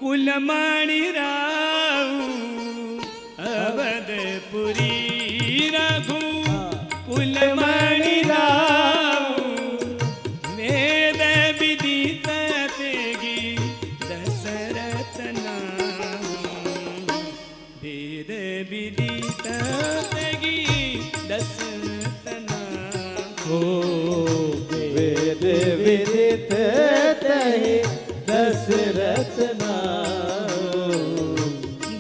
कुलमणि राऊ अवधपुरी रघु कुलमणि राऊ वेद विदित तेगी दशरथ नाम वेद विदित तेगी दशरथ नाम वेद विदित तहि दशरथ नाम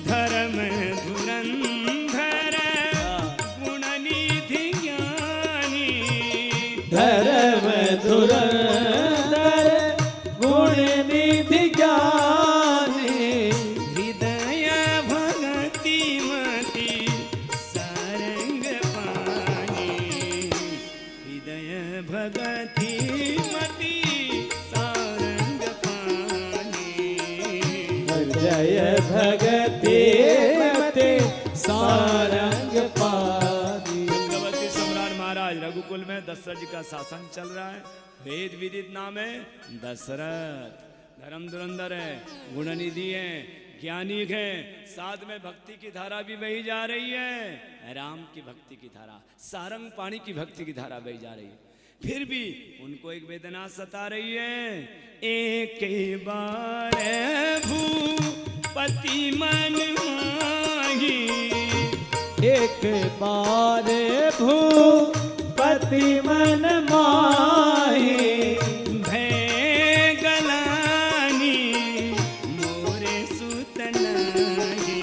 धर्म धुरंधर गुण निधि ज्ञानी धर्म धुरंधर गुण निधि ज्ञानी हृदय भगति मति सारंग पानी हृदय भगति मति सारंग पानी जय भगति मते सारंग पानी। चक्रवर्ती सम्राट महाराज रघुकुल में दशरथ जी का शासन चल रहा है। वेद विदित नाम है दशरथ, धर्म धुरंधर है, गुणनिधि है, ज्ञानी है, साथ में भक्ति की धारा भी बही जा रही है। राम की भक्ति की धारा, सारंग पानी की भक्ति की धारा बही जा रही है। फिर भी उनको एक वेदना सता रही है। एक बार भूपति मन माही एक बार भूपति मन माही भय गलानी मोरे सुत नाही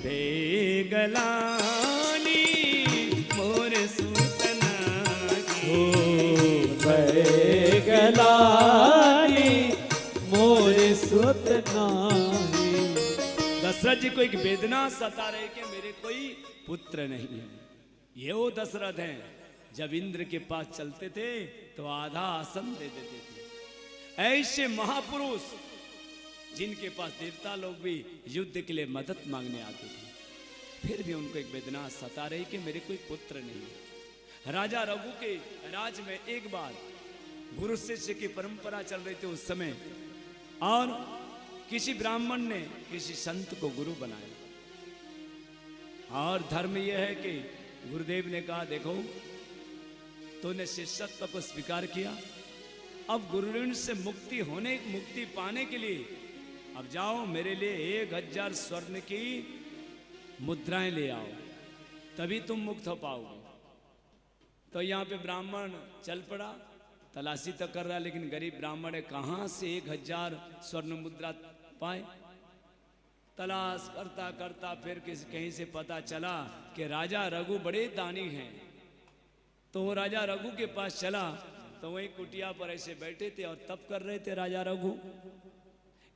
भय गलानी मोरे सुत नाही गलानी मोर सुत नाही। दशरथ जी को एक वेदना सता रहे कि मेरे कोई पुत्र नहीं है। ये वो दशरथ हैं जब इंद्र के पास चलते थे तो आधा आसन दे देते थे। ऐसे महापुरुष जिनके पास देवता लोग भी युद्ध के लिए मदद मांगने आते थे, फिर भी उनको एक वेदना सता रही कि मेरे कोई पुत्र नहीं है। राजा रघु के राज में एक बार गुरु शिष्य की परंपरा चल रही थी उस समय, और किसी ब्राह्मण ने किसी संत को गुरु बनाया। और धर्म यह है कि गुरुदेव ने कहा देखो तूने शिष्यत्व को स्वीकार किया, अब गुरु ऋण से मुक्ति पाने के लिए अब जाओ मेरे लिए 1000 स्वर्ण की मुद्राएं ले आओ, तभी तुम मुक्त हो पाओगे। तो यहाँ पे ब्राह्मण चल पड़ा, तलाशी तो कर रहा, लेकिन गरीब ब्राह्मण है, कहाँ से 1000 स्वर्ण मुद्रा पाए। तलाश करता करता फिर कहीं से पता चला कि राजा रघु बड़े दानी हैं। तो वो राजा रघु के पास चला तो वही कुटिया पर ऐसे बैठे थे और तप कर रहे थे राजा रघु।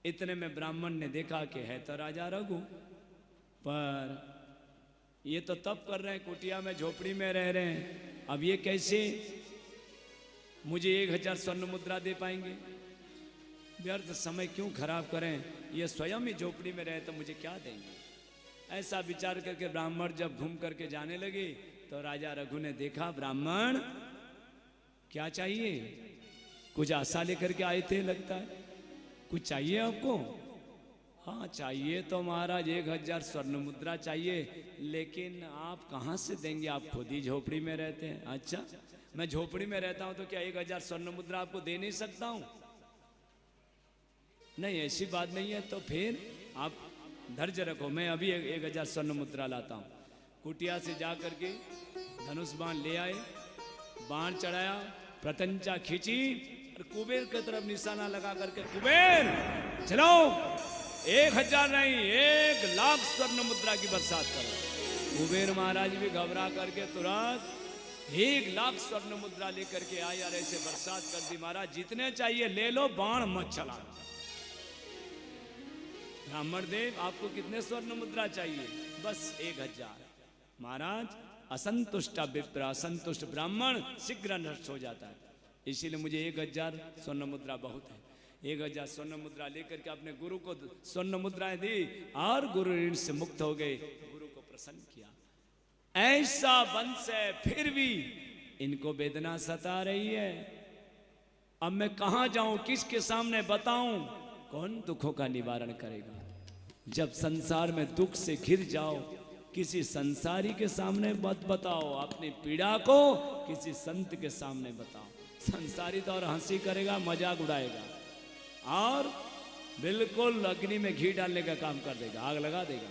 इतने में ब्राह्मण ने देखा कि है तो राजा रघु, पर ये तो तप कर रहे हैं, कुटिया में झोपड़ी में रह रहे हैं, अब ये कैसे मुझे 1000 स्वर्ण मुद्रा दे पाएंगे। व्यर्थ समय क्यों खराब करें, ये स्वयं ही झोपड़ी में रहे तो मुझे क्या देंगे। ऐसा विचार करके ब्राह्मण जब घूम करके जाने लगे तो राजा रघु ने देखा ब्राह्मण क्या चाहिए, कुछ आशा लेकर के आए थे लगता है, कुछ चाहिए आपको। हाँ चाहिए तो महाराज 1000 स्वर्ण मुद्रा चाहिए, लेकिन आप कहाँ से देंगे, आप खुद ही झोपड़ी में रहते हैं। अच्छा मैं झोपड़ी में रहता हूं तो क्या 1000 स्वर्ण मुद्रा आपको दे नहीं सकता हूं। नहीं ऐसी बात नहीं है, तो फिर आप धैर्य रखो, मैं अभी 1000 स्वर्ण मुद्रा लाता हूं। कुटिया से जा करके धनुष बाण ले आए, बाण चढ़ाया, प्रतंचा खींची और कुबेर की तरफ निशाना लगा करके कुबेर चलो 1000 नहीं 1,00,000 स्वर्ण मुद्रा की बरसात करो। कुबेर महाराज भी घबरा करके तुरंत 1,00,000 स्वर्ण मुद्रा लेकर के आए और ऐसे बरसात कर दी। महाराज जितने चाहिए ले लो, बाण मत चलाओ। ब्राह्मण देव आपको कितने स्वर्ण मुद्रा चाहिए? बस 1000। महाराज असंतुष्ट विप्र असंतुष्ट ब्राह्मण शीघ्र नष्ट हो जाता है, इसीलिए मुझे 1000 स्वर्ण मुद्रा बहुत है। 1000 स्वर्ण मुद्रा लेकर के अपने गुरु को स्वर्ण मुद्राएं दी और गुरु ऋण से मुक्त हो गए, गुरु को प्रसन्न किया। ऐसा वंश है, फिर भी इनको वेदना सता रही है। अब मैं कहां जाऊं, किसके सामने बताऊं? कौन दुखों का निवारण करेगा? जब संसार में दुख से घिर जाओ, किसी संसारी के सामने मत बताओ अपनी पीड़ा को, किसी संत के सामने बताओ। संसारी तो और हंसी करेगा, मजाक उड़ाएगा और बिल्कुल अग्नि में घी डालने का काम कर देगा, आग लगा देगा।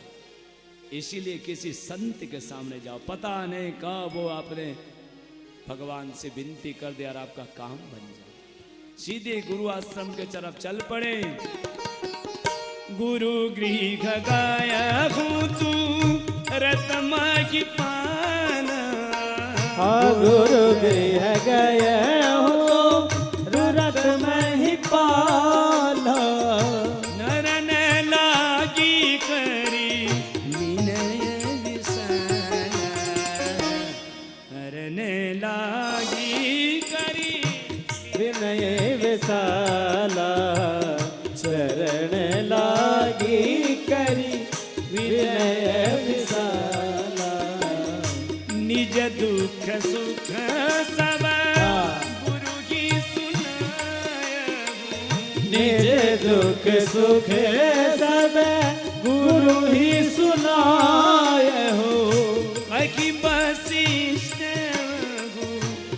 इसीलिए किसी संत के सामने जाओ, पता नहीं कब वो आपने भगवान से विनती कर दे और आपका काम बन जाए। सीधे गुरु आश्रम के तरफ चल पड़े। गुरु गृह गाया हूँ तू रतमा की पाना, गुरु गृह गया हूँ रतमा ही पाना, नरन लागी करी विनय विसाना, नरन लागी करी विनय विशाला, चरण लागी करी विनय विशाला, निज दुख सुख सब गुरु की सुनाया, निज दुख सुख सब गुरु ही सुनाए हो, कही वशिष्ठ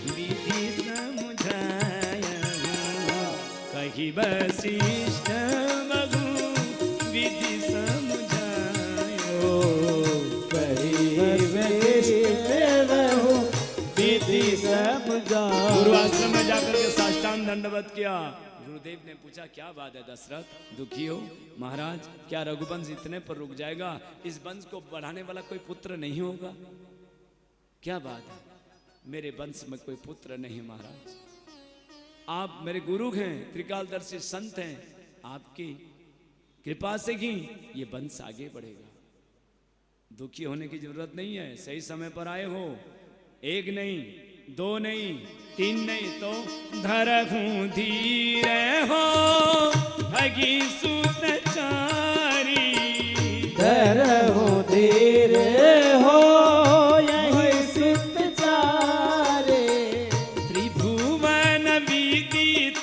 विधि समझाया, कही वशिष्ठ विधि समझाया, विधि समझा। गुरु आश्रम में जाकर के साष्टांग दंडवत किया। गुरुदेव ने पूछा, क्या बात है दशरथ, दुखी हो? महाराज, क्या रघुवंश इतने पर रुक जाएगा? इस वंश को बढ़ाने वाला कोई पुत्र नहीं होगा? क्या बात है, मेरे वंश में कोई पुत्र नहीं महाराज। आप मेरे गुरु हैं, त्रिकालदर्शी संत हैं, आपकी कृपा से ही ये वंश आगे बढ़ेगा। दुखी होने की जरूरत नहीं है, सही समय पर आए हो। एक नहीं, दो नहीं, तीन नहीं, तो धरहूं धीरे हो भगी सुत चारी, धरहूं धीरे हो यही सुत चारे, त्रिभुवन विदित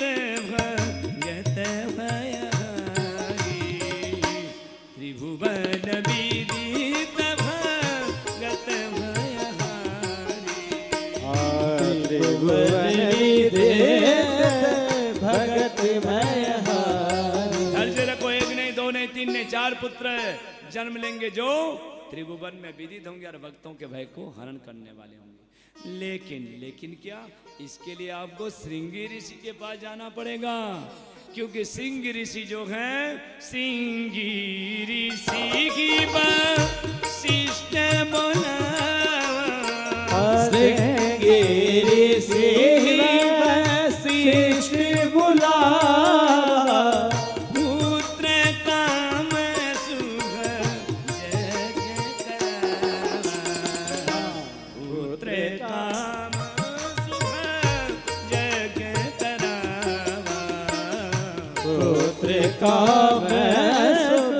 भगत भयहारी, त्रिभुवन विदित भगत भयहारी, त्रिभुवन विदित भगत भयहारी। हर से रखो, एक नहीं, दो नहीं, तीन नहीं, चार पुत्र जन्म लेंगे जो त्रिभुवन में विदित होंगे और भक्तों के भय को हरण करने वाले होंगे। लेकिन क्या, इसके लिए आपको श्रृंगी ऋषि के पास जाना पड़ेगा, क्योंकि श्रृंगी ऋषि जो हैं, श्रृंगी ऋषि की वशिष्ठ बुलावा, श्रृंगी ऋषि वशिष्ठ बुलावा, पुत्र काम शुभ जग करावा, पुत्र काम शुभ जग करावा, पुत्र काम शुभ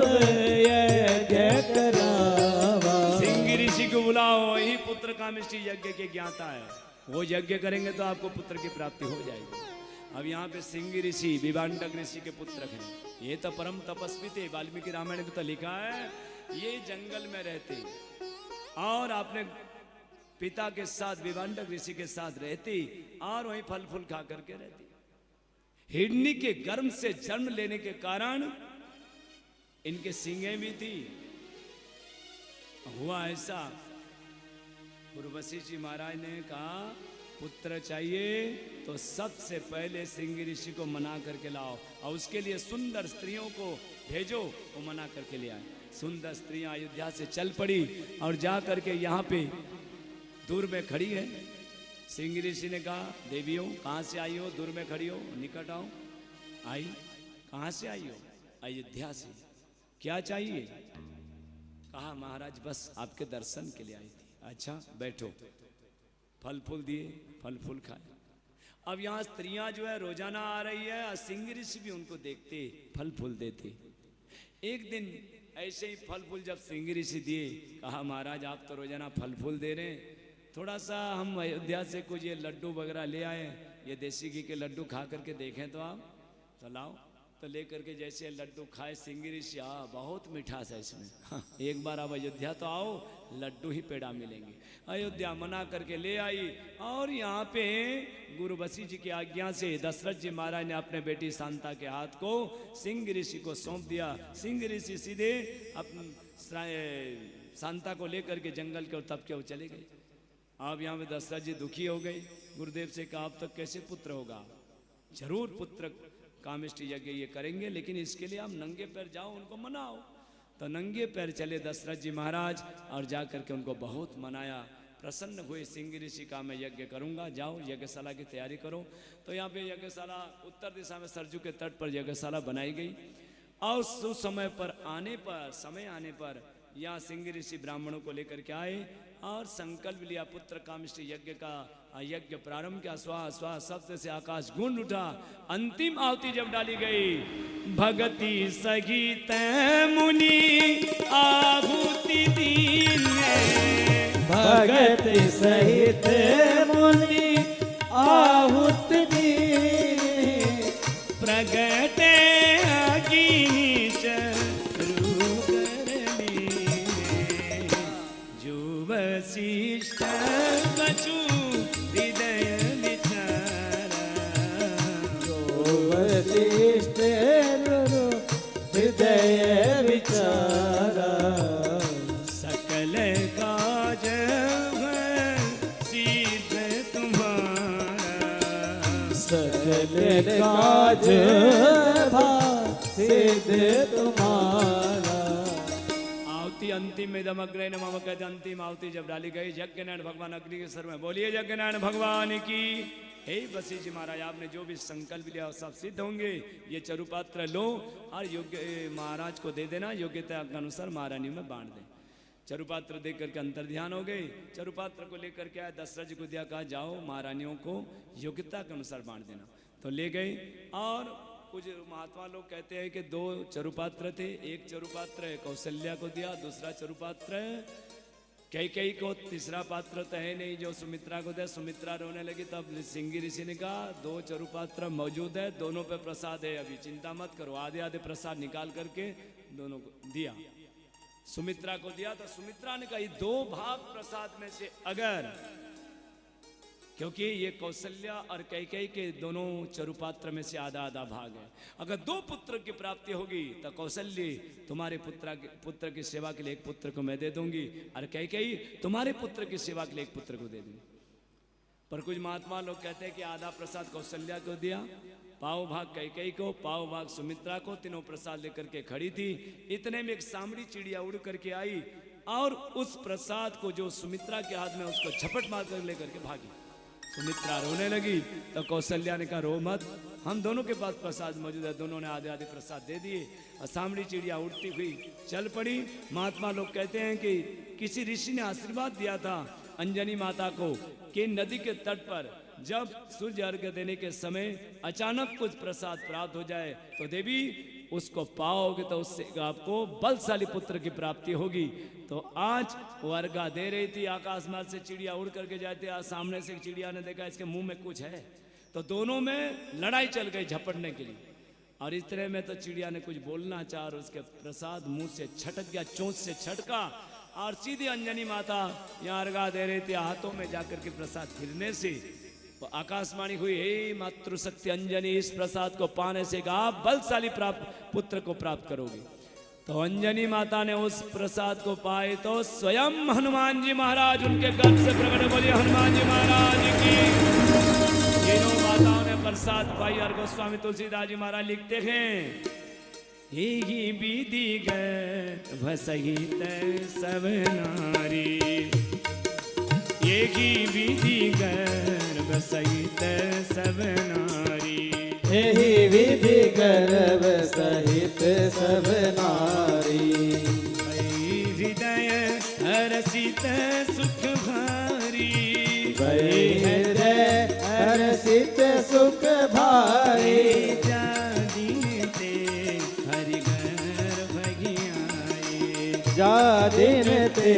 यज्ञ करावा। श्रृंगी ऋषि को बुलाओ, यही पुत्र कामिष्टि यज्ञ के ज्ञाता है। वो यज्ञ करेंगे तो आपको पुत्र की प्राप्ति हो जाएगी। अब यहाँ पे श्रृंगी ऋषि विभांडक ऋषि के पुत्र हैं। ये तो परम तपस्वी थे, वाल्मीकि रामायण में तो लिखा है, ये जंगल में रहते और अपने पिता के साथ विभांडक ऋषि के साथ रहती और वहीं फल फूल खा करके रहती। हिरनी के गर्भ से जन्म लेने के कारण इनके सींगें भी थी। हुआ ऐसा, गुरु वशिष्ठ जी महाराज ने कहा, पुत्र चाहिए तो सबसे पहले श्रृंगी ऋषि को मना करके लाओ और उसके लिए सुंदर स्त्रियों को भेजो, वो मना करके ले आए। सुंदर स्त्रियां अयोध्या से चल पड़ी और जा करके यहाँ पे दूर में खड़ी है। श्रृंगी ऋषि ने कहा, देवियों कहाँ से आई हो? दूर में खड़ी हो, निकट आओ। आई, कहाँ से आई हो? अयोध्या से। क्या चाहिए? कहा, महाराज बस आपके दर्शन के लिए आई थी। अच्छा बैठो। फल फूल दिए, फल फूल खाए। अब यहाँ स्त्रियां जो है रोजाना आ रही है और श्रृंगी ऋषि भी उनको देखते, फल फूल देते। एक दिन ऐसे ही फल फूल जब श्रृंगी ऋषि दिए, कहा महाराज आप तो रोजाना फल फूल दे रहे हैं, थोड़ा सा हम अयोध्या से कुछ ये लड्डू वगैरह ले आए, ये देसी घी के लड्डू खा करके देखें तो आप, तो लाओ। तो लेकर के जैसे लड्डू खाए सिंगी ऋषि, बहुत मिठास है इसमें। हाँ, एक बार अब अयोध्या तो आओ, लड्डू ही पेड़ा मिलेंगे। अयोध्या मना करके ले आई और यहाँ पे गुरु वशिष्ठ जी की आज्ञा से दशरथ जी महाराज ने अपने बेटी शांता के हाथ को सिंह ऋषि को सौंप दिया। सिंह ऋषि सीधे शांता को लेकर के जंगल के और तब के वो चले गए। अब यहाँ पे दशरथ जी दुखी हो गए, गुरुदेव से कहा अब तक कैसे पुत्र होगा, जरूर पुत्र कामिष्ट यज्ञ ये करेंगे, लेकिन इसके लिए आप नंगे पैर जाओ, उनको मनाओ। तो नंगे पैर चले दशरथ जी महाराज और जा करके उनको बहुत मनाया। प्रसन्न हुए सिंह ऋषि का मैं यज्ञ करूंगा, जाओ यज्ञशाला की तैयारी करो। तो यहाँ पे यज्ञशाला उत्तर दिशा में सरजू के तट पर यज्ञशाला बनाई गई और समय आने पर यहाँ सिंह ऋषि ब्राह्मणों को लेकर के आए और संकल्प लिया पुत्र कामिष्ट यज्ञ का। यज्ञ प्रारंभ किया, स्वाहा स्वाहा शब्द से आकाश गूंज उठा। अंतिम आहुति जब डाली गई, भगति सहित मुनि आहुति दीने, भगति सहित मुनि आहुति दीने, प्रगटे अग्नि चरु जो वशिष्ठ बचू हृदय विचारा, वशिष्ठ हृदय विचारा, सकल काज सिद्ध तुम्हारा, सकल काज सिद्ध तुम्हारा। आहुति अंतिम में दमग्रह नमः कहते अंतिम आहुति जब डाली गई, यज्ञनारायण भगवान अग्नि के सर में बोलिए यज्ञनारायण भगवान की। हे वशिष्ठ जी महाराज, आपने जो भी संकल्प लिया सब सिद्ध होंगे। ये चरुपात्र लो और योग्य महाराज को दे देना, योग्यता के अनुसार महारानी में बांट दें। चरुपात्र देख करके अंतर ध्यान हो गए। चरुपात्र को लेकर के आया, दशरथ जी को दिया, कहा जाओ महारानियों को योग्यता के अनुसार बांट देना। तो ले गए और कुछ महात्मा लोग कहते हैं कि दो चरुपात्र थे, एक चरुपात्र कौशल्या को दिया, दूसरा चरुपात्र कैकेयी को, तीसरा पात्र तो है नहीं जो सुमित्रा को दिया। सुमित्रा रोने लगी, तब सिंह ऋषि ने कहा दो चरुपात्र मौजूद है, दोनों पे प्रसाद है, अभी चिंता मत करो। आधे आधे प्रसाद निकाल करके दोनों को दिया। सुमित्रा को दिया तो सुमित्रा ने कहा दो भाग प्रसाद में से, अगर क्योंकि ये कौशल्या और कैकेयी के दोनों चरुपात्र में से आधा आधा भाग है, अगर दो पुत्र की प्राप्ति होगी तो कौशल्य तुम्हारे पुत्र की सेवा के लिए एक पुत्र को मैं दे दूंगी, और कैकेयी तुम्हारे पुत्र की सेवा के लिए एक पुत्र को दे दूंगी। पर कुछ महात्मा लोग कहते हैं कि आधा प्रसाद कौशल्या को दिया, पाव भाग कैकेयी को, पाव भाग सुमित्रा को, तीनों प्रसाद लेकर के खड़ी थी। इतने में एक सांबड़ी चिड़िया उड़ करके आई और उस प्रसाद को जो सुमित्रा के हाथ में उसको झपट मार कर लेकर के भागी। सुमित्रा रोने लगी तो कौशल्या ने कहा रो मत, हम दोनों के पास प्रसाद मौजूद है। दोनों ने आधे आधे प्रसाद दे दिए और सांबड़ी चिड़िया उड़ती हुई चल पड़ी। महात्मा लोग कहते हैं कि किसी ऋषि ने आशीर्वाद दिया था अंजनी माता को कि नदी के तट पर जब सूर्य अर्घ्य देने के समय अचानक कुछ प्रसाद प्राप्त हो जाए तो देवी उसको पाओगे तो उससे आपको बलशाली पुत्र की प्राप्ति होगी। तो आज वो अर्घा दे रही थी, आकाश मार्ग से चिड़िया उड़ करके जाते, आज सामने से चिड़िया ने देखा इसके मुंह में कुछ है, तो दोनों में लड़ाई चल गई झपटने के लिए। और इस तरह में तो चिड़िया ने कुछ बोलना चाहा और उसके प्रसाद मुंह से छटक गया, चोंच से छटका और सीधी अंजनी माता यहाँ अर्घा दे रही थी, हाथों में जाकर के प्रसाद गिरने से तो आकाशवाणी हुई, हे मातृशक्ति अंजनी, इस प्रसाद को पाने से आप बलशाली पुत्र को प्राप्त करोगे। तो अंजनी माता ने उस प्रसाद को पाए तो स्वयं हनुमान जी महाराज उनके गर्भ से प्रकट, बोलिए हनुमान जी महाराज की। तीनों माताओं ने प्रसाद पाई और गोस्वामी तुलसीदास जी महाराज लिखते हैं, यही विधि भसहित सब नारी, यही विधि गर्भ सहित सब नारी, यही विधि गर्भ सहित सब नारी, हृदय हर्षित सुख भारी, हृदय हर्षित सुख भारी, जा दिन ते हरि गर्भ आए, जा दिन ते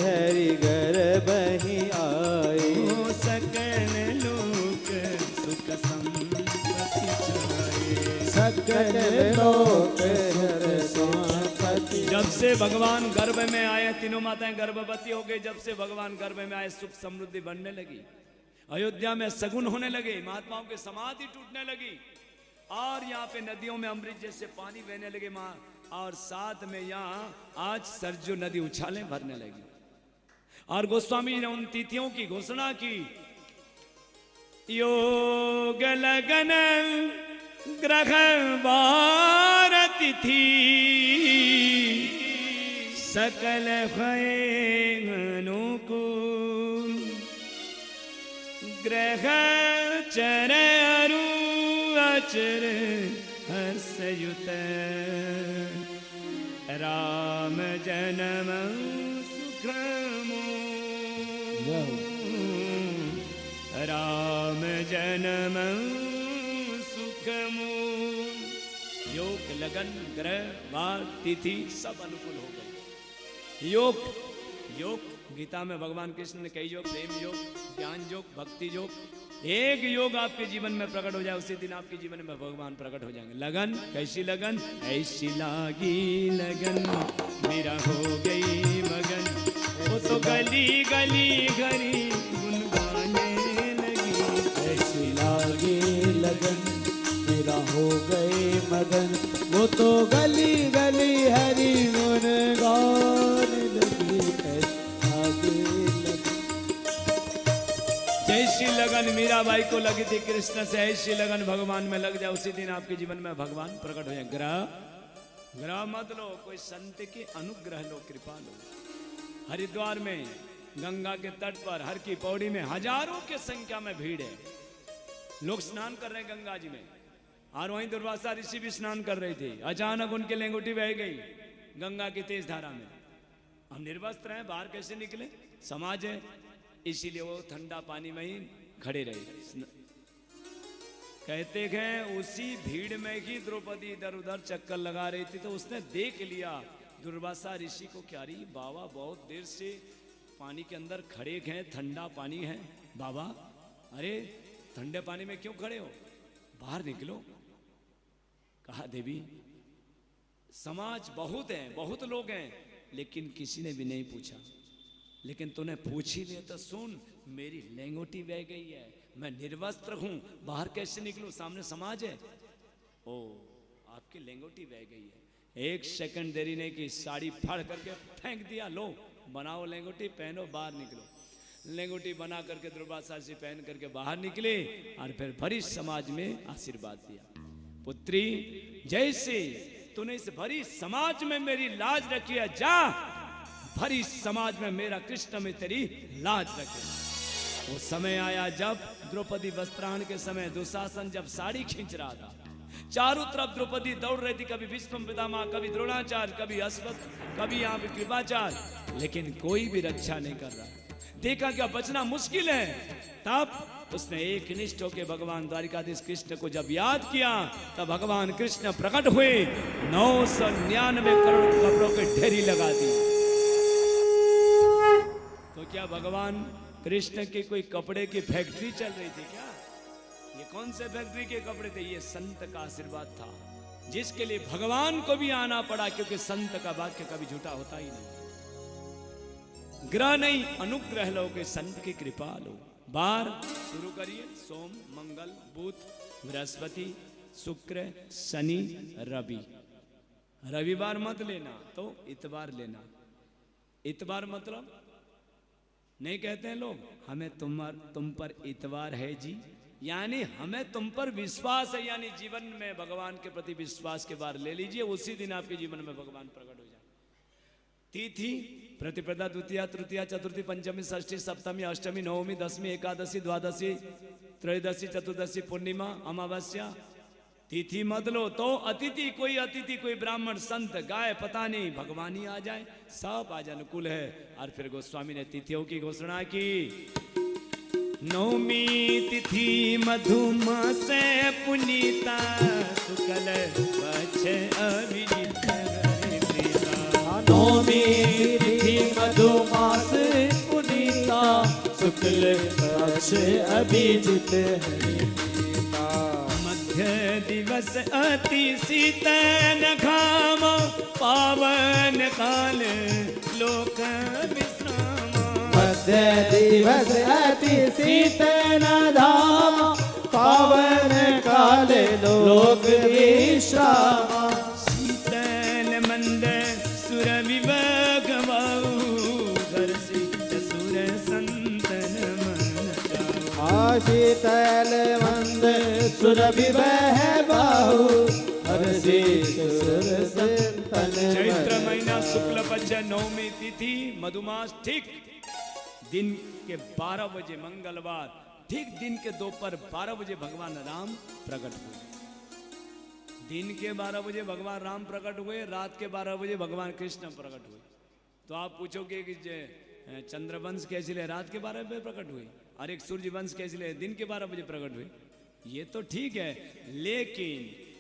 हरि गर्भ ही आए, सकल लोक सुख संपत्ति छाए, सकल लोक हर्षापति। जब से भगवान गर्भ में आए, तीनों माताएं गर्भवती हो गई, जब से भगवान गर्भ में आए सुख समृद्धि बढ़ने लगी, अयोध्या में सगुन होने लगे, महात्माओं की समाधि टूटने लगी, और यहाँ पे नदियों में अमृत जैसे पानी बहने लगे माँ, और साथ में यहाँ आज सरजू नदी उछाले भरने लगी। और गोस्वामी जी ने उन तिथियों की घोषणा की, योग लगन ग्रह वार तिथि सकल भय अनुकूल, ग्रह चर अरु अचर हर्षयुत, राम जन्म सुखमो, राम जन्म सुखमो। योग लगन ग्रह वार तिथि सब अनुकूल हो गए। योग योग गीता में भगवान कृष्ण ने कई योग, प्रेम योग, ज्ञान योग, भक्ति योग, एक योग आपके जीवन में प्रकट हो जाए, उसी दिन आपके जीवन में भगवान प्रकट हो जाएंगे। लगन, कैसी लगन? ऐसी लागी लगन मेरा हो गई मगन, वो तो गली गली घरी गुनगाने लगी। ऐसी लागी लगन मेरा हो गए मगन, वो तो गली गली हरि गुण गाने लगी। जैसी लगन मीराबाई को लगी थी कृष्ण से, ऐसी लगन भगवान में लग जाए, उसी दिन आपके जीवन में भगवान प्रकट हो जाए। ग्रह मत लो, कोई संत के अनुग्रह लो, कृपा लो। हरिद्वार में गंगा के तट पर हर की पौड़ी में हजारों की संख्या में भीड़ है, लोग स्नान कर रहे हैं गंगा जी में, और वहीं दुर्वासा ऋषि भी स्नान कर रहे थे। अचानक उनकी लेंगोटी बह गई गंगा की तेज धारा में। हम निर्वस्त्र हैं, बाहर कैसे निकले? समाज है, इसीलिए वो ठंडा पानी में ही खड़े रहे। कहते हैं उसी भीड़ में ही द्रौपदी इधर उधर चक्कर लगा रही थी, तो उसने देख लिया दुर्वासा ऋषि को, क्या रही बाबा बहुत देर से पानी के अंदर खड़े हैं, ठंडा पानी है। बाबा अरे ठंडे पानी में क्यों खड़े हो, बाहर निकलो। कहा देवी समाज बहुत है, बहुत लोग हैं, लेकिन किसी ने भी नहीं पूछा, लेकिन तूने पूछ ही लिया तो सुन, मेरी लेंगोटी बह गई है, मैं निर्वस्त्र हूं, बाहर कैसे निकलूं, सामने समाज है। ओ आपकी लेंगोटी बह गई है। एक सेकंड देरी नहीं की, साड़ी फाड़ करके फेंक दिया, लो बनाओ लेंगोटी, पहनो, बाहर निकलो। लेंगोटी बना करके दुर्वासा से पहन करके बाहर निकले, और फिर भरी समाज में आशीर्वाद दिया। पुत्री जैसे तूने इस भरी समाज में मेरी लाज रखी है, जा भरी समाज में मेरा कृष्ण में तेरी लाज रखे। वो समय आया जब द्रौपदी वस्त्राहरण के समय दुशासन जब साड़ी खींच रहा था, चारों तरफ द्रौपदी दौड़ रही थी, कभी भीष्म पितामह, कभी द्रोणाचार्य, कभी अश्वत्थ, कभी यहाँ पे कृपाचार्य, लेकिन कोई भी रक्षा नहीं कर रहा। देखा क्या बचना मुश्किल है, तब उसने एक निष्ठ होकर भगवान द्वारिकाधीश कृष्ण को जब याद किया, तब भगवान कृष्ण प्रकट हुए, 999 करोड़ कपड़ों की ढेरी लगा दी। तो क्या भगवान कृष्ण की कोई कपड़े की फैक्ट्री चल रही थी क्या? ये कौन से फैक्ट्री के कपड़े थे? ये संत का आशीर्वाद था, जिसके लिए भगवान को भी आना पड़ा, क्योंकि संत का वाक्य कभी झूठा होता ही नहीं। ग्रह नहीं, अनुग्रह लो के संत की कृपा लो। बार शुरू करिए, सोम, मंगल, बुध, बृहस्पति, शुक्र, शनि, रवि। रविवार मत लेना तो इतवार लेना। इतवार मतलब नहीं कहते हैं लोग, हमें तुम पर इतवार है जी, यानी हमें तुम पर विश्वास है, यानी जीवन में भगवान के प्रति विश्वास के बार ले लीजिए, उसी दिन आपके जीवन में भगवान प्रकट हो जाए। तिथि प्रतिपदा, द्वितीया, तृतीया, चतुर्थी, पंचमी, षष्ठी, सप्तमी, अष्टमी, नवमी, दशमी, एकादशी, द्वादशी, त्रयोदशी, चतुर्दशी, पूर्णिमा, अमावस्या। तिथि मत लो तो अतिथि, कोई ब्राह्मण, संत, गाय, पता नहीं, भगवान ही आ जाए, सब आज अनुकूल है। और फिर गोस्वामी ने तिथियों की घोषणा की। नवमी तिथि मधुमास पुनीता, शुक्ल पक्ष अभिजित। नवमी तिथि मधुमास पुनीता, शुक्ल पक्ष अभिजित। मध्य दिवस दिवस अति शीतन घाम पावन काल लोक विश्राम मध्य दिवस अति शीतन धाम पावन काल लोक विश्राम शीतल मंद सुर विभग घर से सुर संतन मन जाओ शीतल मंद सुर विवह बाहु हर्षि सुर संतन चैत्र महीना शुक्ल पक्ष नवमी तिथि मधुमास ठीक दिन के 12 बजे मंगलवार ठीक दिन के दोपहर 12 बजे भगवान राम प्रकट हुए। दिन के 12 बजे भगवान राम प्रकट हुए, रात के 12 बजे भगवान कृष्ण प्रकट हुए। तो आप पूछोगे कि चंद्रवंश कैसे ले रात के 12 बजे प्रकट हुए और एक सूर्य वंश कैसे ले दिन के 12 बजे प्रकट हुए। ये तो ठीक है, लेकिन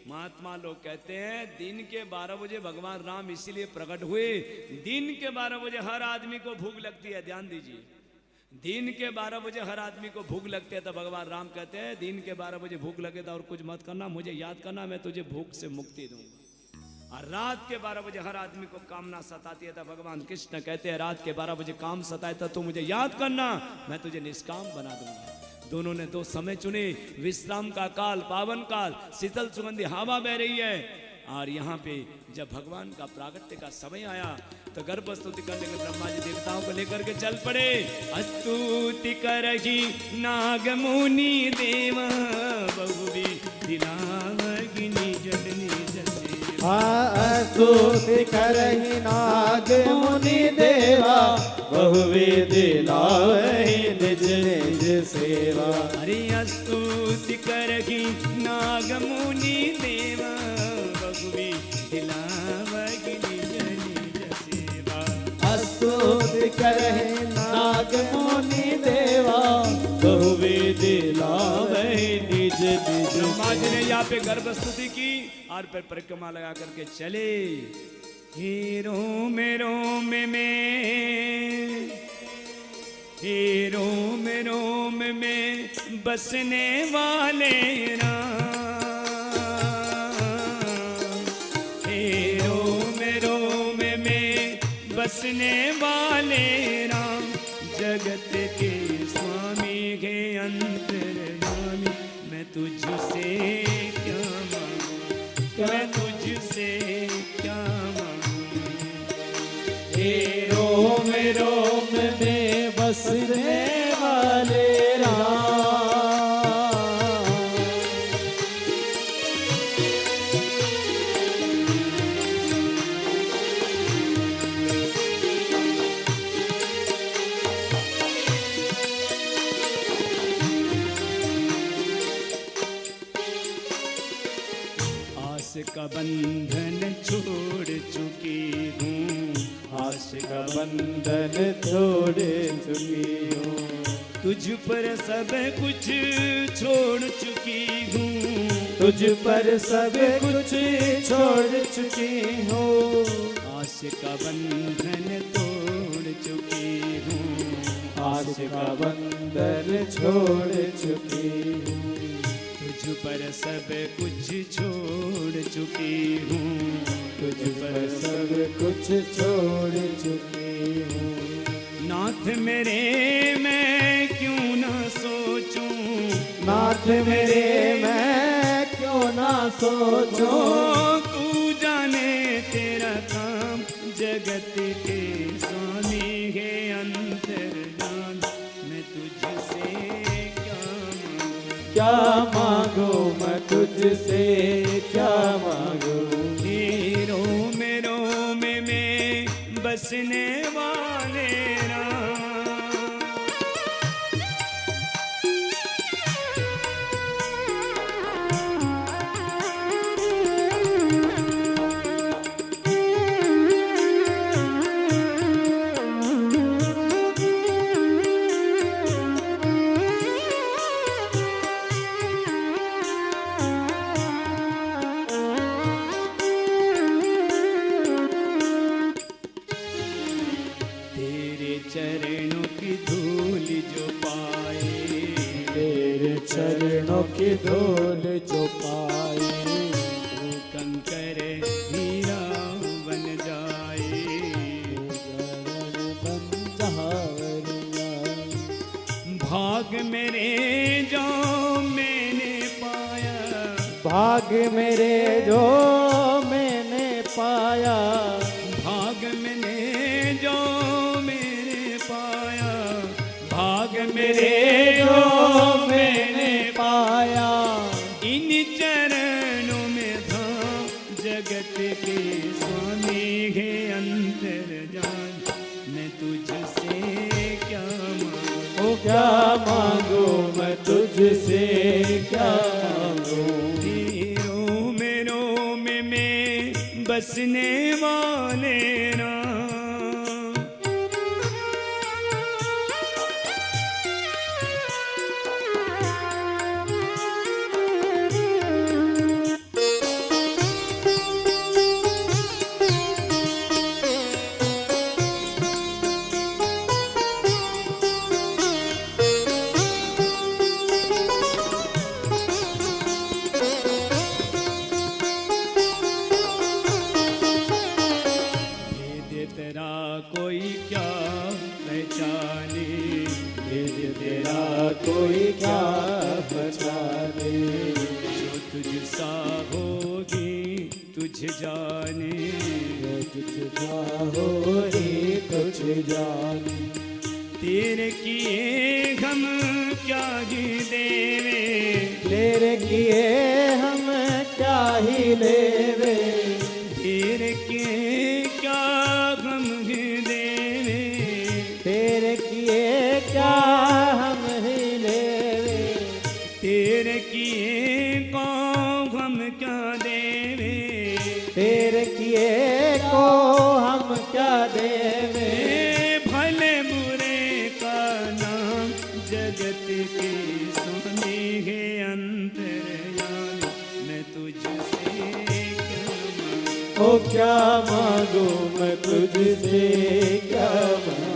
महात्मा लोग कहते हैं दिन के 12 बजे भगवान राम इसीलिए प्रकट हुए। दिन के 12 बजे हर आदमी को भूख लगती है, ध्यान दीजिए। दिन के 12 बजे हर आदमी को भूख लगती है, तो भगवान राम कहते हैं दिन के 12 बजे भूख लगे तो और कुछ मत करना, मुझे याद करना, मैं तुझे भूख से मुक्ति दूंगा। और रात के 12 बजे हर आदमी को कामना सताती है, तो भगवान कृष्ण कहते हैं रात के 12 बजे काम सताए तो तू मुझे याद करना, मैं तुझे निष्काम बना दूंगा। दोनों ने दो समय चुने, विश्राम का काल, पावन काल, शीतल सुगंधी हवा बह रही है। और यहाँ पे जब भगवान का प्रागट्य का समय आया तो गर्भ स्तुति करने के ब्रह्मा जी देवताओं को लेकर के चल पड़े। स्तुति करही नाग मुनि देव बहुवी दिलावगिनी जगनी जसेवा। स्तुति करहि नाग मुनि देवा बहुविधि लावहि निज निज सेवा। हरि स्तुति करहि नाग मुनि देवा बहुविधि लावहि निज निज सेवा। स्तुति करहि नाग मुनि देवा बहुविधि लावहि निज निज। ब्रह्मा जी ने यहाँ पे गर्भ स्तुति की और फिर परिक्रमा लगा करके चले। हे रोम रोम में, हे रोम रोम में बसने वाले राम, हे रोम रोम में बसने वाले राम, जगत के स्वामी के अंतर्यामी, मैं तुझसे क्या मांगू, मैं तुझसे क्या मांगू। हे रोम रोम में बसने वाले राम। आस का बंधन छोड़ चुकी हूँ, आस का बंधन छोड़ चुकी हूँ, तुझ पर सब कुछ छोड़ चुकी हूँ, तुझ पर सब कुछ छोड़ चुकी हूँ। आस का बंधन तोड़ चुकी हूँ, आस का बंधन छोड़ चुकी हूँ, तुझ पर सब कुछ छोड़ चुकी हूँ, तुझ पर सब कुछ छोड़ चुकी हूँ। नाथ मेरे मैं क्यों ना सोचूं, नाथ मेरे मैं क्यों ना सोचूं, तू जाने तेरा काम, जगत के स्वामी है अंतर्यामी, मैं तुझसे क्या मांगू, मैं तुझसे क्या मांगू। हे रोम रोम में बसने वाले राम। भाग मेरे जो मैंने पाया, भाग मैंने जो मेरे पाया, भाग मेरे जो मैंने पाया, इन चरणों में था जगत के स्वामी है अंतर जान, मैं तुझसे क्या मांगू, ओ क्या मांगू मैं तुझसे क्या मांगू। रोम में बसने वाले राम, तेरा कोई क्या पहचाने, भेद तेरा कोई क्या पहचाने, जो तुझ सा होगी तुझ जाने, जो तुझ चाहो रे तुझ जाने। तेरे किए हम क्या ही देवे, तेरे किए हम क्या ही लेवे, तेरे किए क्या हम ही देवे, तेरे किए क्या हम ही लेवे, तेरे किए को हम क्या देवे, तेरे किए को हम क्या देवे। भले बुरे का नाम जगत के सोने है अंतर्यामी, मैं तुझसे क्या मांगू, ओ क्या मांगू मैं तुझसे क्या मांगू।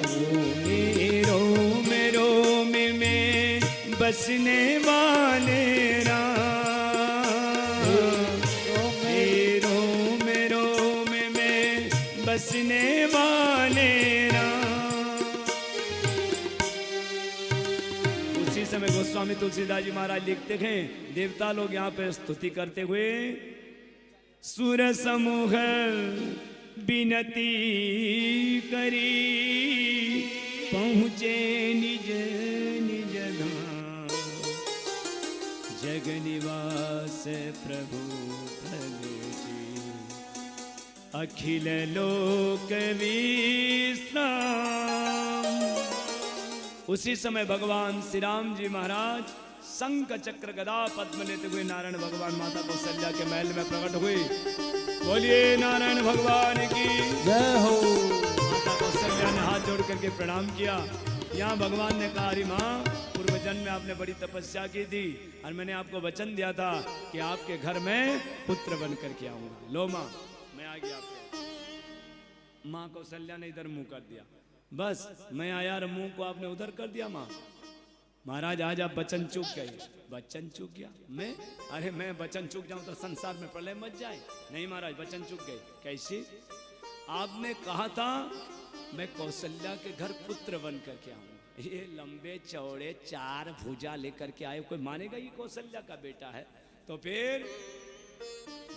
रोम में बसने वाले राम, रोम में बसने वाले राम। उसी समय गोस्वामी तुलसीदास जी महाराज लिखते हैं, देवता लोग यहाँ पे स्तुति करते हुए, सुर समूह बिनती करी, पहुँचे निज निज धाम, जग निवास प्रभु प्रगति, अखिल लोक विश्राम। उसी समय भगवान श्री राम जी महाराज शंख चक्र गदा पद्म लेते हुए नारायण भगवान माता कौशल्या के महल में प्रकट हुए। बोलिए नारायण भगवान की जय हो। माता कौशल्या ने हाथ जोड़ करके प्रणाम किया। यहाँ भगवान ने कहा, अरे माँ, पूर्व जन्म में आपने बड़ी तपस्या की थी और मैंने आपको वचन दिया था कि आपके घर में पुत्र बन करके आऊंगा। लो माँ, मैं आ गया आपके। माँ कौशल्या ने इधर मुंह कर दिया, बस मैं आया और मुंह को आपने उधर कर दिया। माँ, महाराज आज आप वचन चूक गए। वचन चूक गया मैं? अरे मैं वचन चूक जाऊं तो संसार में प्रलय मच जाए। नहीं महाराज, वचन चूक गए। कैसे? आपने कहा था मैं कौशल्या के घर पुत्र बन करके आऊंगा। ये लंबे चौड़े 4 भुजा लेकर के आए, कोई मानेगा ये कौशल्या का बेटा है? तो फिर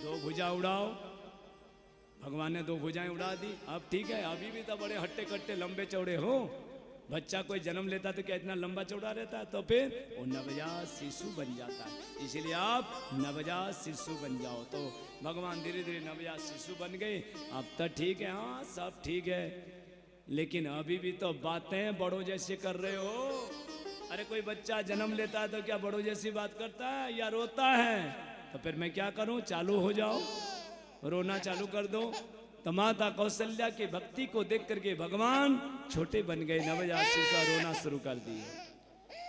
2 भुजा उड़ाओ। भगवान ने 2 भुजाएं उड़ा दी। अब ठीक है, अभी भी तो बड़े हट्टे कट्टे लंबे चौड़े हो। बच्चा कोई जन्म लेता तो क्या इतना लंबा चौड़ा रहता है? तो फिर वो नवजात शिशु बन जाता है। इसीलिए आप नवजात शिशु बन जाओ। तो भगवान धीरे धीरे नवजात शिशु बन गए। अब तो ठीक है, हाँ सब ठीक है, लेकिन अभी भी तो बातें बड़ों जैसे कर रहे हो। अरे कोई बच्चा जन्म लेता है तो क्या बड़ों जैसी बात करता है या रोता है? तो फिर मैं क्या करूं? चालू हो जाओ, रोना चालू कर दो। तो माता कौशल्या की भक्ति को देख करके भगवान छोटे बन गए, नवजात शिशु रोना शुरू कर दिए।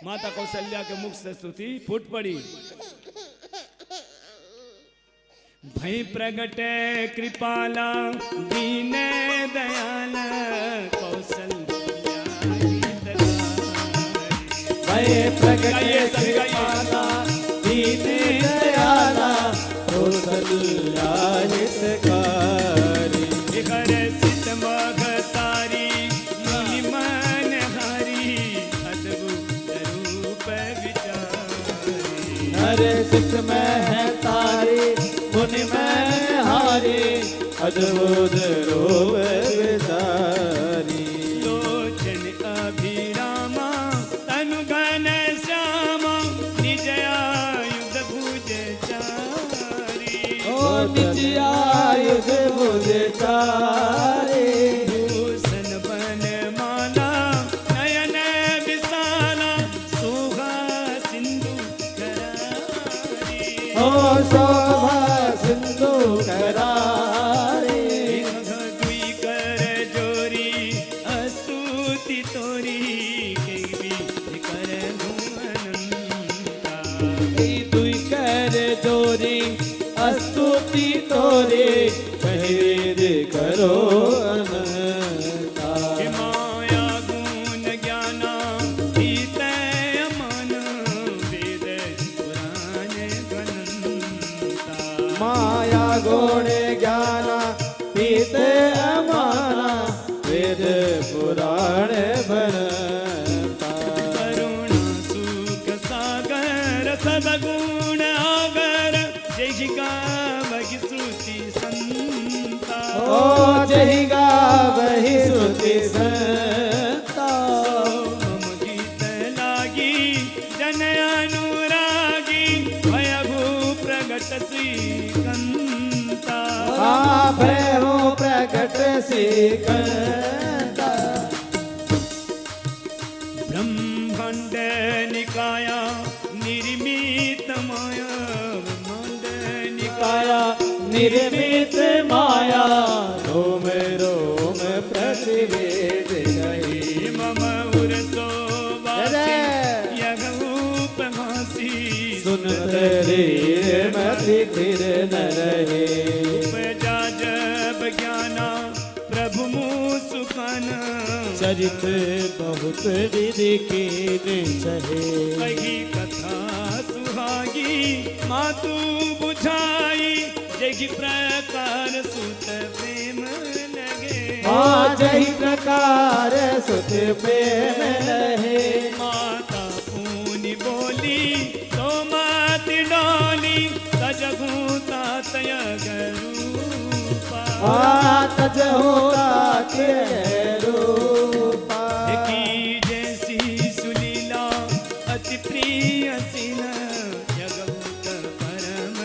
माता कौशल्या के मुख से स्तुति फूट पड़ी। भई प्रगट कृपाला दीन दयाल कौशल्या भय प्रगट कृपाला दीन दयाला कौशल्या हितकारी। हर सित मगतारी मुनि मन हरि अद्भुत रूप विचारी। हर सित में है तारी मुनि में हारे अद्भुत रूप विचारी लोचन अभिरामा तनु घन श्यामा निज आयुध भुज चारी निज आयुध भुज चारे भूषण बन माला नयन विशाला शोभा सिंधु करारी ओ शोभा सिंधु करारे दुई कर जोरी स्तुति तोरी केवी कर धुअनंता दुई कर जोरी स्तुति तोरे कहे दे करो अनंता कि माया गुण ज्ञाना पीतय मन वेद पुराण गणंता माया गुण ज्ञान पीत अमाना वेद पुराण बनता करुणा सुख सागर सदगुण आगर जय गावहि श्रुति संता ओ जय गावहि श्रुति संता मम गीत लागी जन अनुरागी भयभू प्रगट श्रीकंता भय हो प्रकट श्रीकंता ब्रह्मांड निकाया निर्मित माया ब्रह्मांड काया निर्मित माया रोम रोम प्रतिवेद गई मम उरसो वासी यगूप भासी सुनत रे मति थिर न रहे उपजा जब ज्ञाना प्रभु मुसुखन चरित बहुत विधि की सहे कही कथा सुहागी मातु बुझाई जय प्रकार सुत प्रेम लगे जय प्रकार सुत प्रेम रहे माता पूनि बोली तो मात डोली सजगू तातय गरूपा तज होता के रूपा की जैसी सुलीला अति प्रिय सिन जगत परम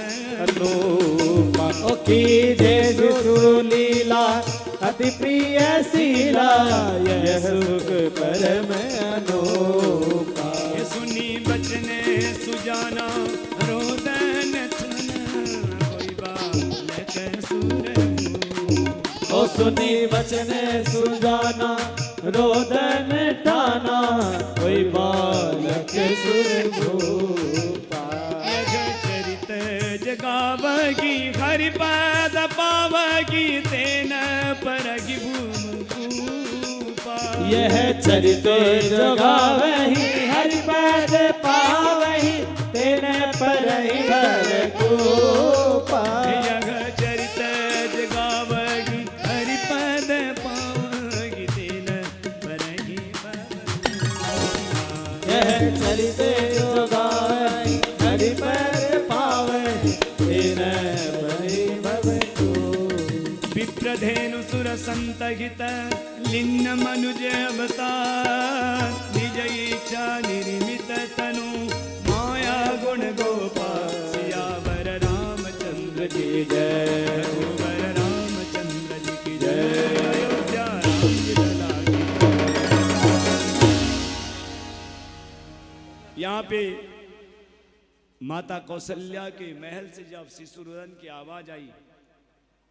रूपा ओ की जय सुलीला अति प्रिय शीला यह सुख परम अनूपा ये सुनी बचन सुजाना रोदन थन कोई बालक सुर ओ सुनी वचन सुजाना रोदन ठाना कोई बालक सुर भूपा यह चरित जगावगी हरि पद पावगी तेन परगी भूमकूपा यह चरित जगावहि हरि पद पावहि तेने परहि भर कोपा यह चरित जगावगी हरि पद पावगी तेन परगी यह चरित जगावहि हरि पद पावहि तेने परहि भव कोपा विप्रधेनु सुर संतहित लिन्न मनुज अवतार निज इच्छा निर्मित तनु माया गुण गोपाल सियावर रामचंद्र की जय रघुवर रामचंद्र जी की जय अयोध्या राम जी लला की। यहाँ पे माता कौशल्या के महल से जब शिशुरुदन की आवाज आई,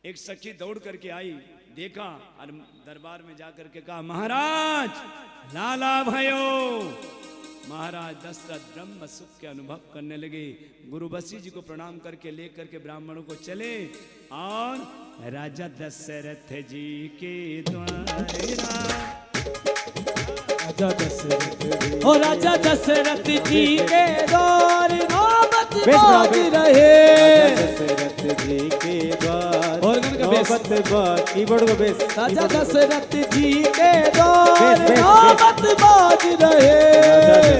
एक सखी दौड़ करके आई, देखा और दरबार में जाकर के कहा, महाराज लाला भयो। महाराज दशरथ ब्रह्म सुख के अनुभव करने लगे। गुरु वशिष्ठ जी को प्रणाम करके लेकर के ब्राह्मणों को चले और राजा दशरथ जी के द्वारा राजा दशरथ जी के द्वार नौबत बाज रहे। दशरथ जी के द्वार नौबत बाज कीबोर्ड को बेस। राजा दशरथ जी के द्वार नौबत बाज रहे।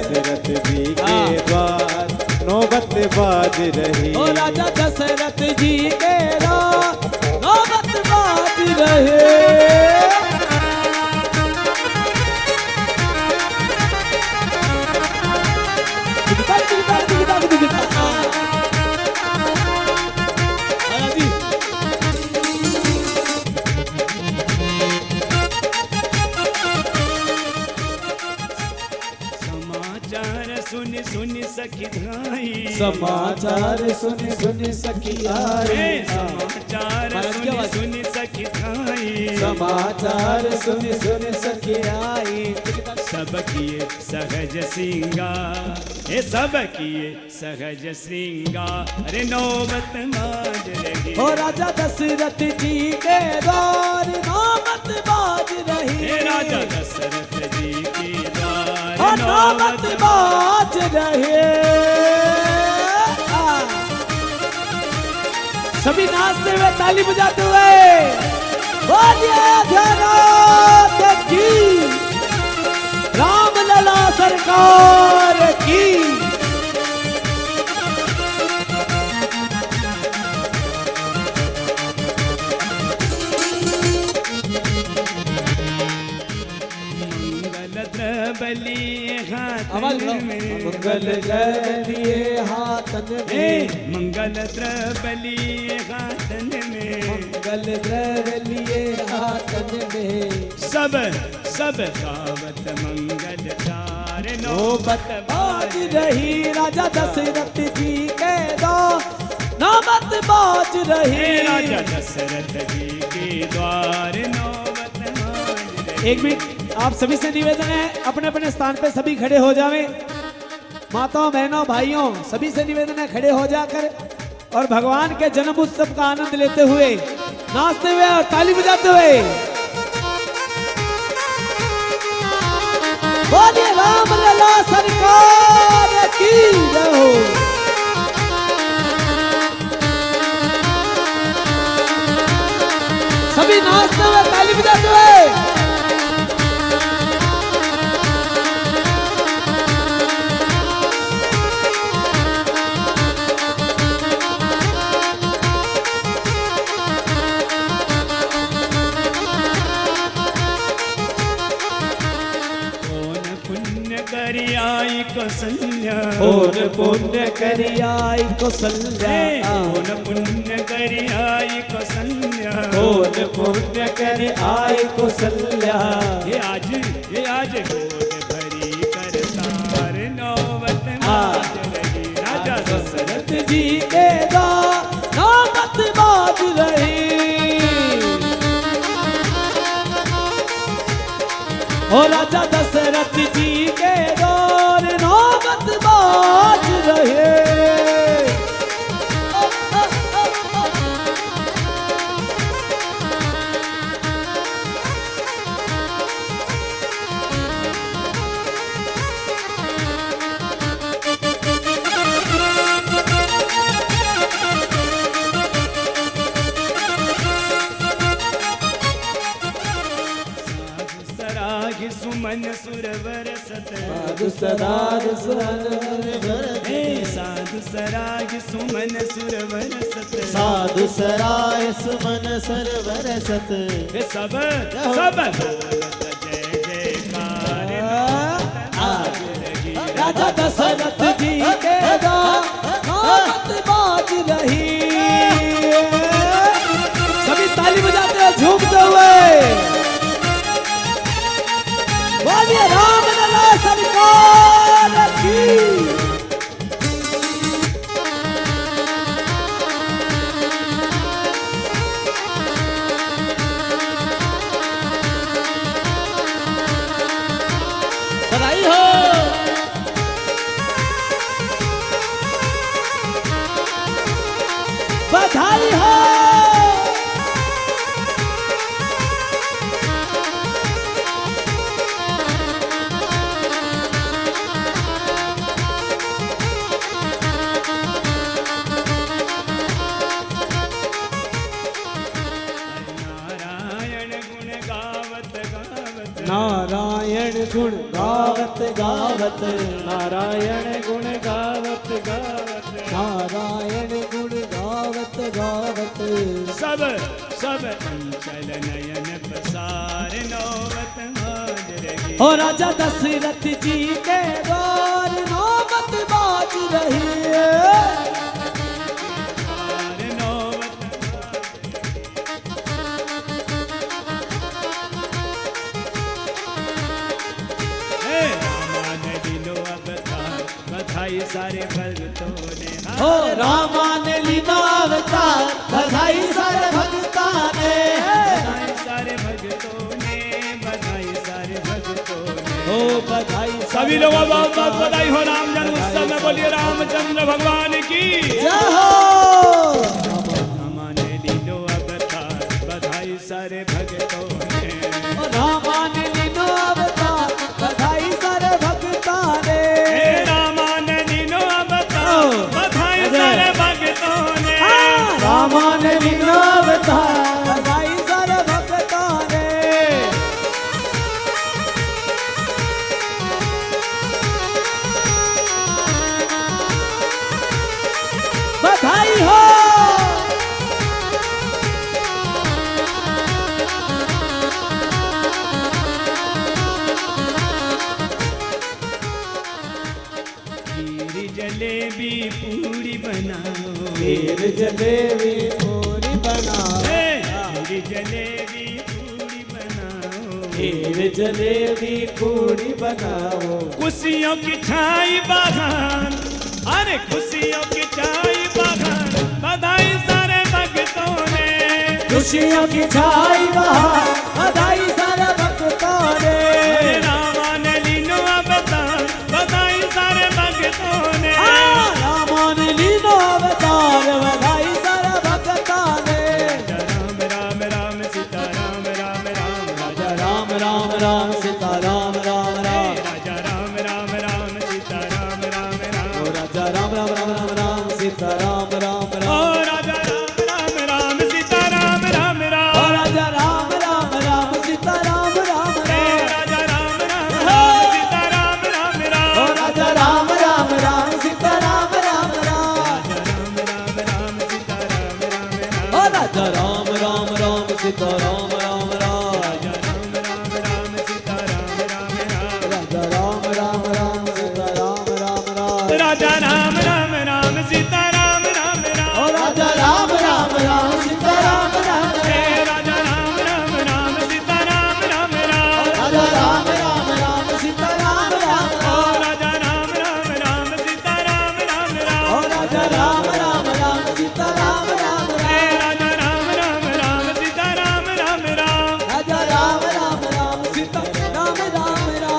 दशरथ जी के द्वार नौबत बाज रही। राजा दशरथ जी के सखी धाई। समाचार सुन सुन सखी आई। समाचार सुन सुन सखी धाई। समाचार सुन सुन सखी आई। सब किए सहज श्रृंगार, हे सब किए सहज श्रृंगार, अरे नौबत बाज रही। हो राजा दशरथ जी के द्वार नौबत बाज रही। हे राजा दशरथ जी के द्वार नौबत बाज रहे। सभी नाचते हुए ताली बजाते हुए बोलिए ध्यानात की, रामलला सरकार की। बलि हाथन में, मंगल द्रव्य हाथन में, मंगल द्रव्य हाथन में, मंगल द्रव्य हाथन में। सब सब गावत मंगल चार नौबत बाज रही। राजा दशरथ जी के दो नौबत बाज रही। राजा दशरथ जी के द्वार नौबत बाज रही। एक मिनट, आप सभी से निवेदन है अपने अपने स्थान पे सभी खड़े हो जावें। माताओं बहनों भाइयों सभी से निवेदन है खड़े हो जाकर और भगवान के जन्म उत्सव का आनंद लेते हुए नाचते हुए और ताली बजाते हुए बोलिए रामलला सरकार की जय हो। सभी नाचते हुए ताली बजाते हुए करियाई कौशल्या, और पुण्य करियाई कौशल्या, और पुण्य करियाई कौशल्या, और पुण्य करियाई कौशल्या। ये आज गोद भरी करतार नौबत बाज रही। राजा दशरथ जी के दा नौबत बाज रही। ओ राजा दशरथ जी के दौर नौबत बाज रहे। सुमन सुरवर सत, साधु सराग साधु सराग सुमन सुरवर सत, साधु सराय सुमन सरवर सत। सब सब जय जयकार आज रही। राजा दशरथ जी के नौबत बाज रही। सभी ताली बजाते हुए झूमते हुए बोलिए रामलला सरकार की। बधाई हो। बधाई हो। नारायण गुण गावत गावत, नारायण गुण गावत गावत, नारायण गुण गावत गावत। सब सब अंचल नयन प्रसार नौबत बाज रही। हो राजा दशरथ जी के द्वार नौबत बाज रही। सारे भक्तों ने। हो रामा ने लीनो अवतार, बधाई सारे भक्ता ने, बधाई सारे भक्तों ने, बधाई सारे भक्तों ने। हो बधाई सभी लोगों को बहुत बहुत बधाई हो राम जन्म उत्सव में। बोलिए रामचंद्र भगवान की जय हो। रामा ने लीनो अवतार, बधाई सारे भक्तों ने। रामा ने लीनो अवतार, बधाई सारे भक्ता ने। रामा ने लीनो अवतार, बधाई सारे भक्तों ने। रामा ने लीनो अवतार, बधाई सारे भक्ता ने। बधाई हो। खीर जलेबी पूरी बनाओ, खीर जलेबी पूरी बनाओ, खीर जलेबी पूरी बनाओ, खीर जलेबी पूरी बनाओ। खुशियों की छाई बहार, अरे खुशियों की छाई बहार, बधाई सारे भक्तों ने। खुशियों की छाई बहार, बधाई सारे भक्तों ने। रामा ने लीनो अवतार, बधाई सारे भक्तों ने। रामा ने लीनो अवतार, बधाई सारे भक्तों ने। राम राम राम सीता राम राम राम, राजा राम राम राम सीता राम राम राम, राजा राम राम राम सीता राम राम राम, ओ राजा राम राम राम राम राम सीता राम राम ओ राम, राजा राम राम राम सीता राम राम राम, ओ राजा राम राम राम सीता राम राम राम, राजा राम राम राम सीता राम राम राम, ओ राजा राम राम राम सीता राम राम राम, राजा राम राम राम सीता राम राम राम, ओ राजा राम राम राम सीता राम राम राम, राजा राम राम राम सीता राम राम राम, राजा राम राम राम सीता राम राम राम, राजा राम राम राम सीता राम राम राम, ओ राजा राम राम राम सीता राम राम राम, राजा राम राम राम सीता राम राम राम, राजा राम राम राम सीता राम राम ओ राम, राजा राम राम राम सीता राम राम राम, ओ राजा राम राम राम सीता राम राम राम, राजा राम राम राम सीता राम राम राम, राजा राम राम राम सीता राम राम राम।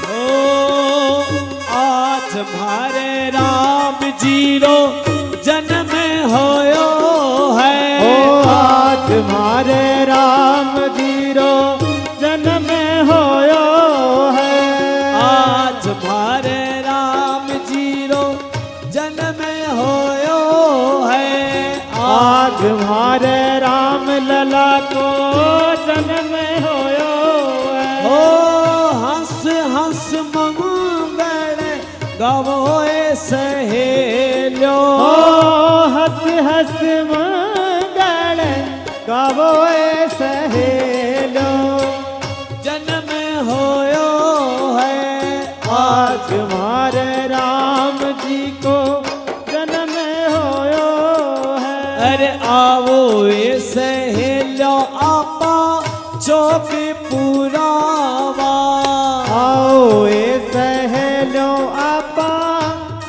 ओ आज हमारे राम जीरो जन्म होयो है, ओ आज मारे राम जीरो जन्म होयो है, आज हमारे राम जीरो जन्म होयो है, आज मारे राम लला को जन्म होयो है, ओ हंस हंस मंगल गवोए सहेलो, ओ हंस हंस मंगल गावोए सहेलो, जन्म होयो है, आज मारे राम जी को जन्म होयो है, अरे आवो ए सहेलो आपा चौक पुरावा, आओ ए सहेलो आपा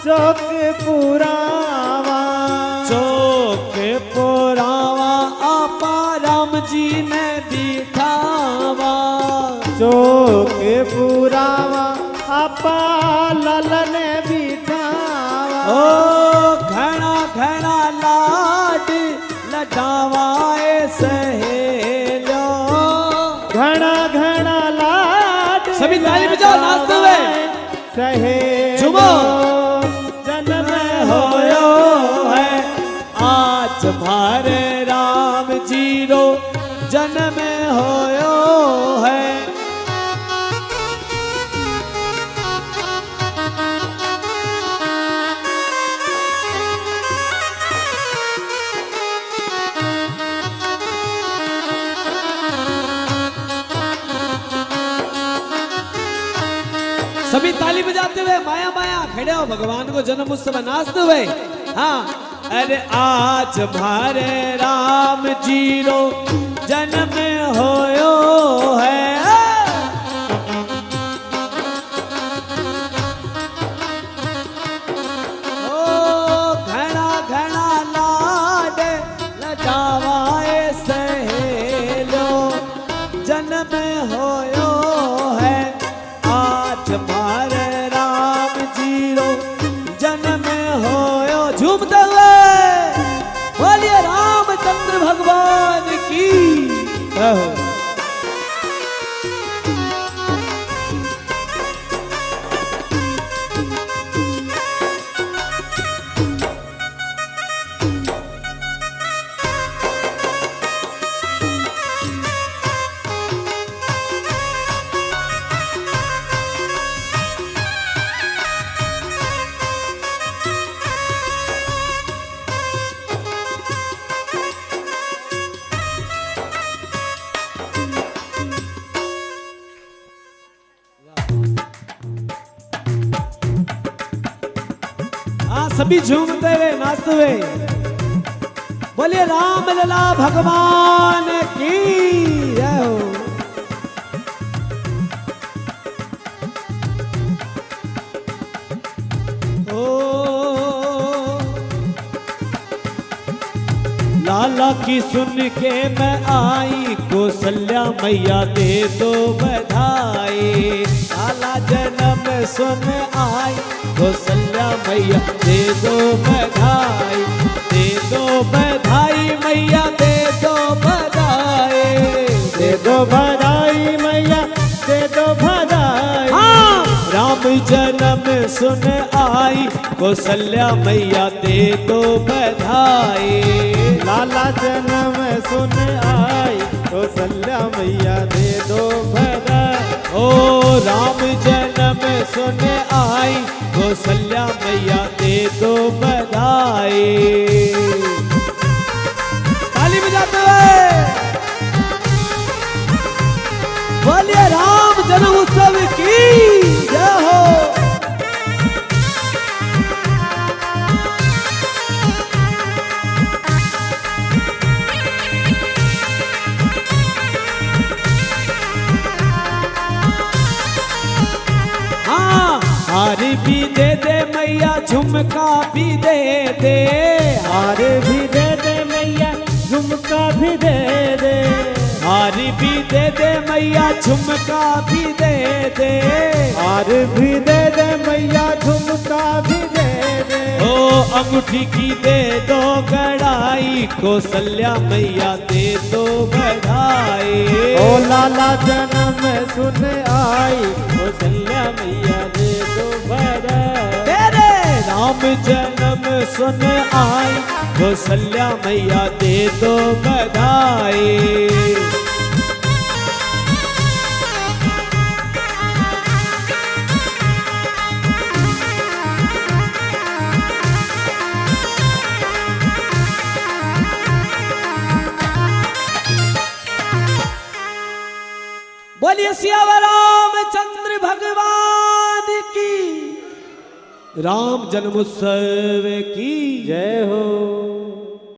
चौक पुरावा, चौक पुरावा आपा राम जी ने बिठावा, चौक पुरावा आपा ललन बिठावा, ओ घना घना लाड लडावा ए सहेलो, घना घना लाड सभी ताली बजाओ, नाचते हुए सहेलो झूमो। जन्म होयो है, आज हमारे राम जीरो जन्म होयो है, सभी ताली बजाते हुए माया माया खड़े हो, भगवान को जन्म उत्सव नाचते हुए। हाँ अरे आज भारे राम जीरो जन्म होयो है। ओ घना घना लाड लजावाए सहेलो जन्म होयो है। आज भारे राम जीरो जन्म होयो। झूमते हुए बोलिए रामचंद्र भगवान की। सभी झूमते हुए नाचते हुए बोलिए राम लला भगवान की जय हो। लाला की सुन के मैं आई कौशल्या मैया दे दो बधाई। लाला जन्म सुन आई कौशल्या मैया दे दो बधाई। दे दो बधाई मैया दे दो बधाई। दे दो बधाई मैया दे दो बधाई। हाँ राम जन्म सुन आई कौशल्या मैया दे दो बधाई। लाला जन्म सुन आई कौशल्या मैया दे दो बधाई। ओ राम जन्म सुन आई कौशल्या मैया दे दो बधाई। ताली बजाते हुए बोलिए राम जन्म उत्सव की जय हो। हार भी दे दे मैया झुमका भी दे दे। हार भी दे दे मैया झुमका भी दे दे। हार भी दे दे मैया झुमका भी दे दे। हार भी दे दे मैया झुमका भी दे दे। ओ अंगूठी की दे दो गड़ाई कौशल्या मैया दे दो बधाई। ओ लाला जन्म सुन आई कौशल्या मैया दे दो बधाई। तेरे राम जन्म सुन आई कौशल्या मैया दे दो बधाई। बोलिए सियावर रामचंद्र भगवान की। राम जन्मोत्सव की जय हो।